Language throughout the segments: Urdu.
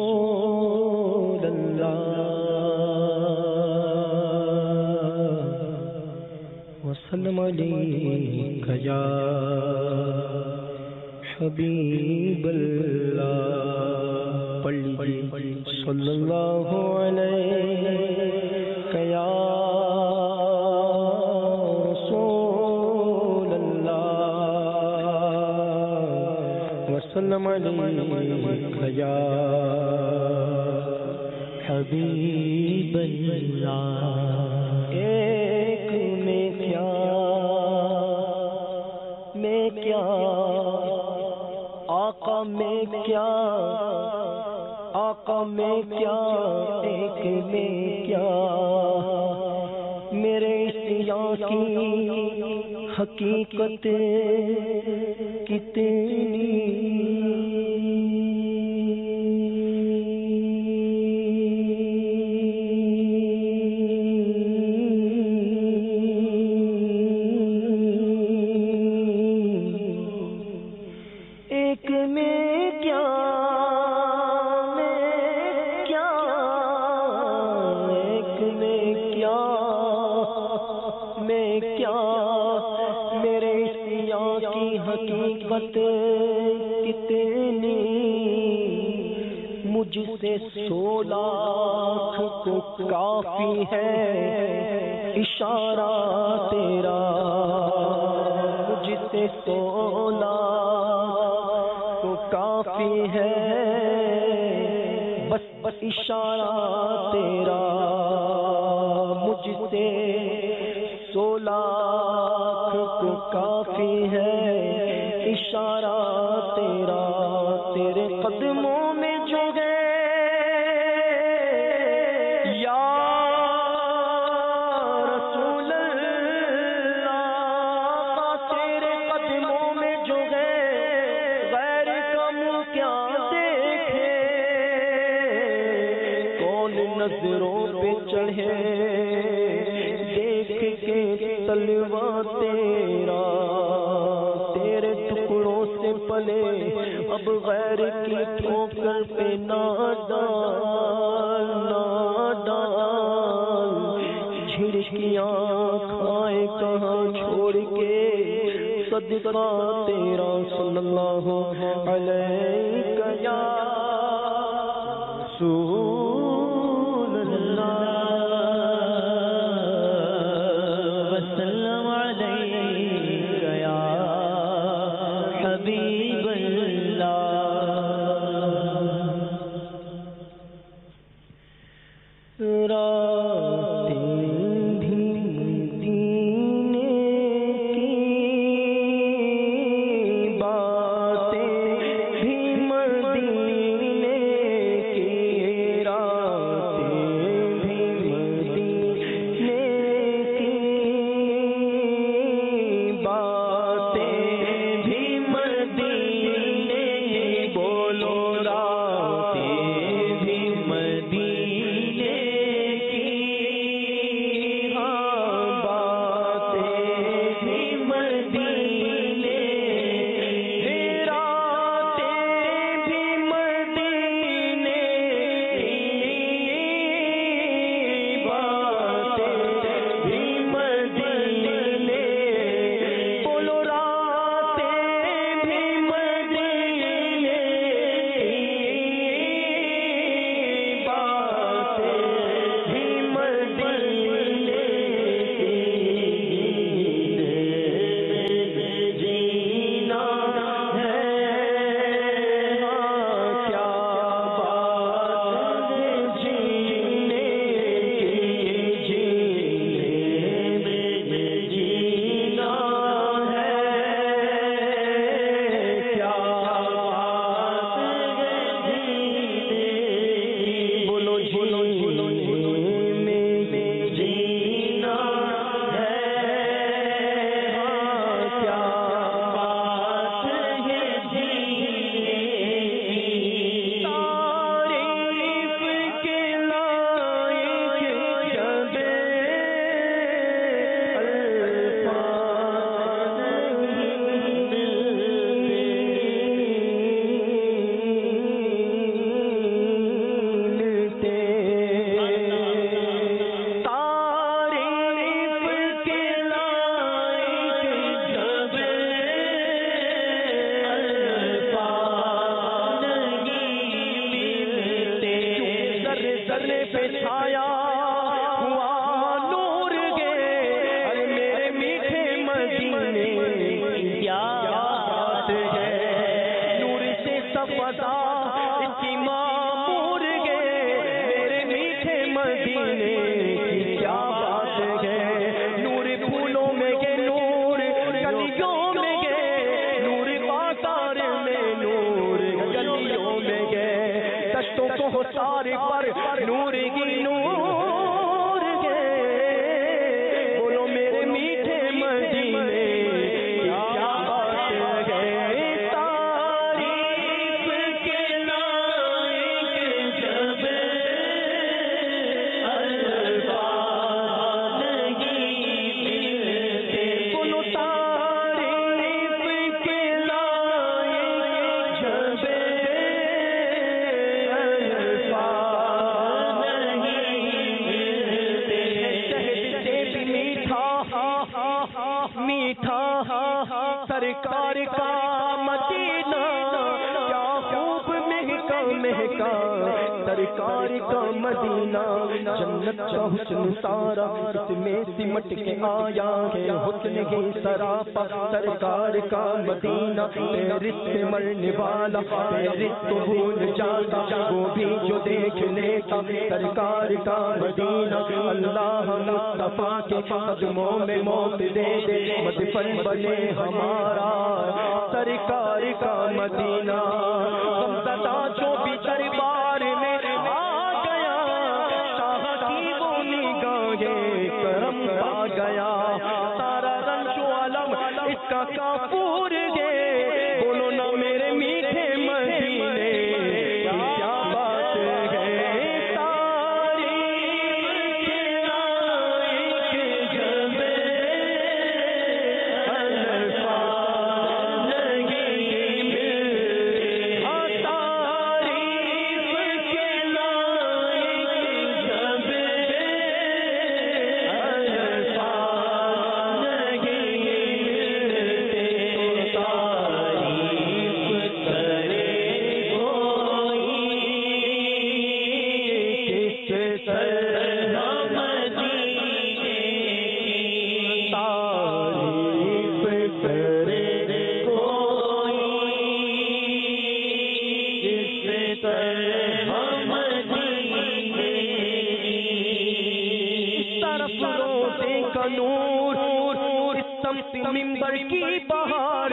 رسول اللہ وسلم علیک یا حبیب اللہ پڑھ لیجیے صلی اللہ علیہ یا رسول اللہ وسلم علیک یا حبیب اللہ ایک میں کیا آقا میں کیا ایک میں کیا میرے سیاں کی حقیقت کتنی حقیقت کتنی مجھ سے 100 لاکھ کو کافی ہے اشارہ تیرا مجھ سے 100 لاکھ کو کافی ہے بس اشارہ تیرا مجھ سے 100 لاکھ کو کافی ہے اشارہ تیرا تیرے قدموں میں جو ہے یا رسول اللہ تیرے قدموں میں جو ہے غیر کا منہ کیا دیکھے کون نظروں پہ چڑھے دیکھ کے تلوا تیرا تیرے ٹکڑوں سے پلے اب غیر کی ٹھوکر پہ نہ ڈال جھڑکیاں کھائے کہاں چھوڑ کے صدقہ تیرا صلی اللہ علیہ یا رسول اللہ وسلم علیک یا حبیب اللہ راتیں بھی مدینے کی باتیں بھی مدینے کی رخسار پر نور ہی نور ہے، بولو میرے میٹھے مدینے کیا بات ہے، تعریف کے لائق جب الفاظ نہیں ملتے، بولو تعریف کے لائق جب الفاظ نہیں ملتے، شہد سے بھی میٹھا سرکار کا مدینہ، کیا خوب مہکا مہکا سرکار کا مدینہ، جنت کا حسن سارا اس میں سمٹ کے آیا ہے، حسن ہی سراپا سرکار کا مدینہ، فہرست سے مرنے والا فہرست تو بھول جاتا، وہ بھی جو دیکھ لیتا سرکار کا مدینہ، اللہ مصطفیٰ کے قدموں میں موت دے دے، مدفن بنے ہمارا سرکار کا مدینہ، غمزدہ جو بھی دربار میں آ گیا، شاہ کی وہ نگاہیں کرم پا گیا، سارا رنج و علم اس کا کافور ہے، بولو نا میرے میٹھے مدینے کیا بات ہے، تعریف کے لائق جب الفاظ نہیں ملتے، تعریف کے لائق جب الفاظ نہیں ملتے، تعریف کرے کوئی کس طرح مدینے کی، تعریف کرے کوئی کس طرح مدینے کی، طرف روزے کا نور اس سمت منبر کی بہار،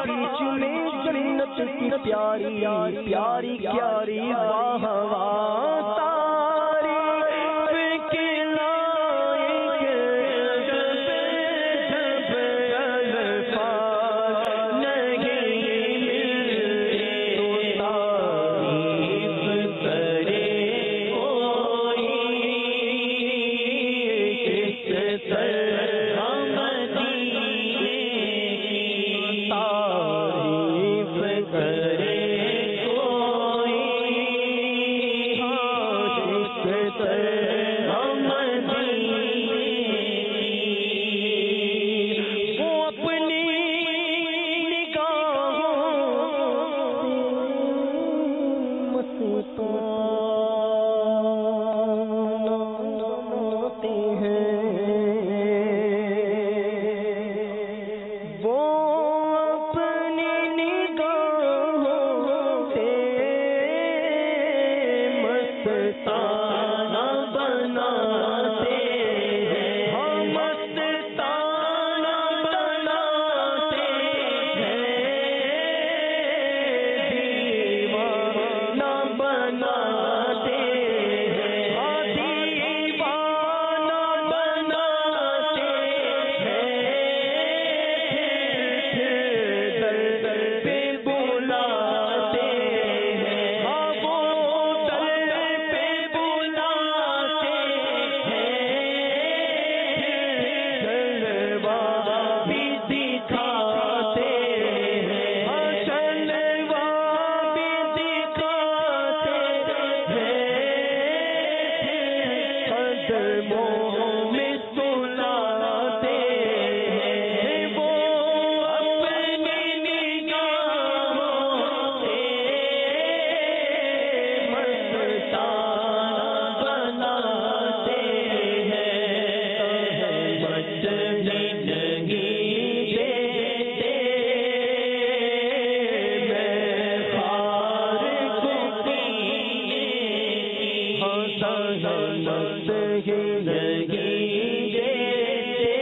بیچ میں جنت کی پیاری پیاری پیاری واہ واہ، تعریف کے لائق جب الفاظ نہیں ملتے، تو تعریف کرے کوئی کس طرح مدینے کی، تعریف کرے کوئی کس طرح مدینے کی، وہ اپنی نگاہوں مستاتے ہیں، وہ اپنی نگاہوں سے مستانہ بناتے ہیں، ہم مستانہ بناتے ہیں، دیوانہ بناتے ہیں، دیوانہ بناتے ہیں، در در پہ بلاتے ہیں، وہ در پہ بلاتے ہیں، جلوہ بھی دکھاتے ہیں، جلوہ بھی دکھاتے ہیں، قدموں میں سلاتے ہیں، وہ اپنی نگاہوں سے مستانہ بناتے ہیں، مت بھی نہیں دیتے، میں خار کو پینے کی، مت ہی نہیں دیتے،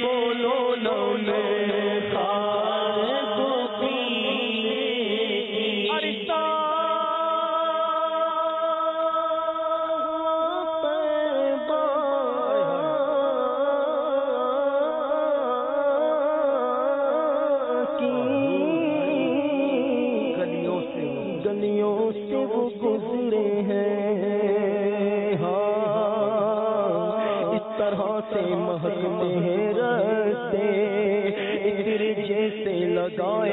بولو نو میں خار کو پینے کی،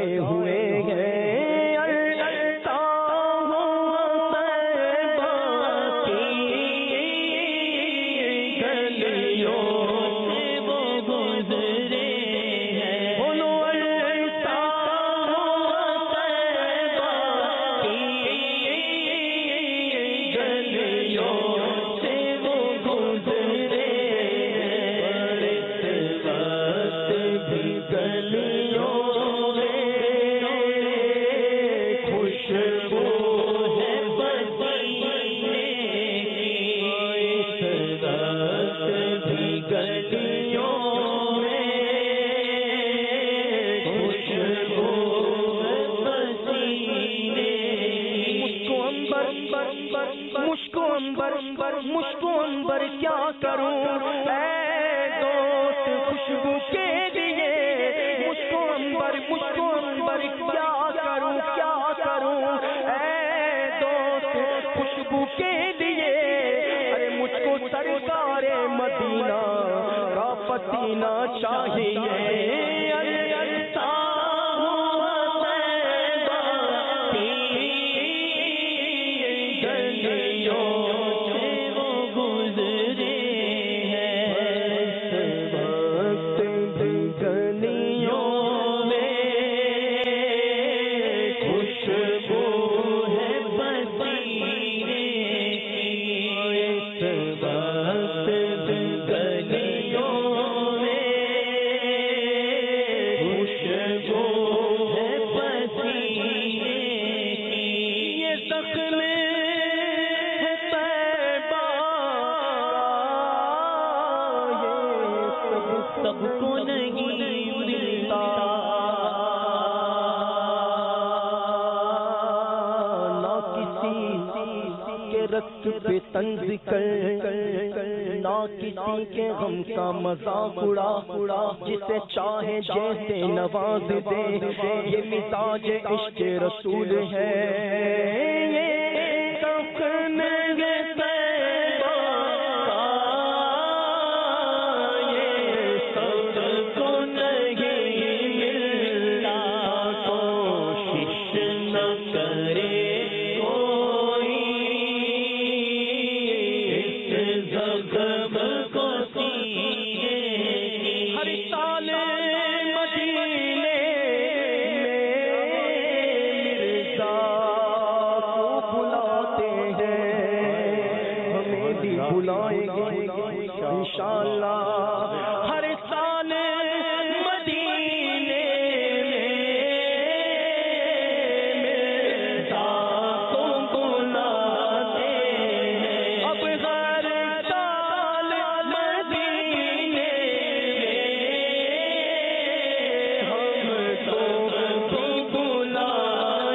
لگے ہوئے ہیں مشکو عنبر کیا کروں اے دوست خوشبو کے لیے مشکو عنبر کیا کروں اے دوست خوشبو کے لیے ارے مجھ کو سرکار مدینہ کا پسینہ چاہیے سب کو نہیں ملتا نہ کسی کے رقص پہ طنز کر نہ کسی کے غم کا مذاق اڑا جسے چاہے جیسے نواز دے یہ مزاج عشق رسول ہے بلائیں گے انشاءاللہ ہر سال مدینے مرزا کو بلاتے ہیں اب ہر سال مدینے ہم تو بلائیں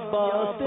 بات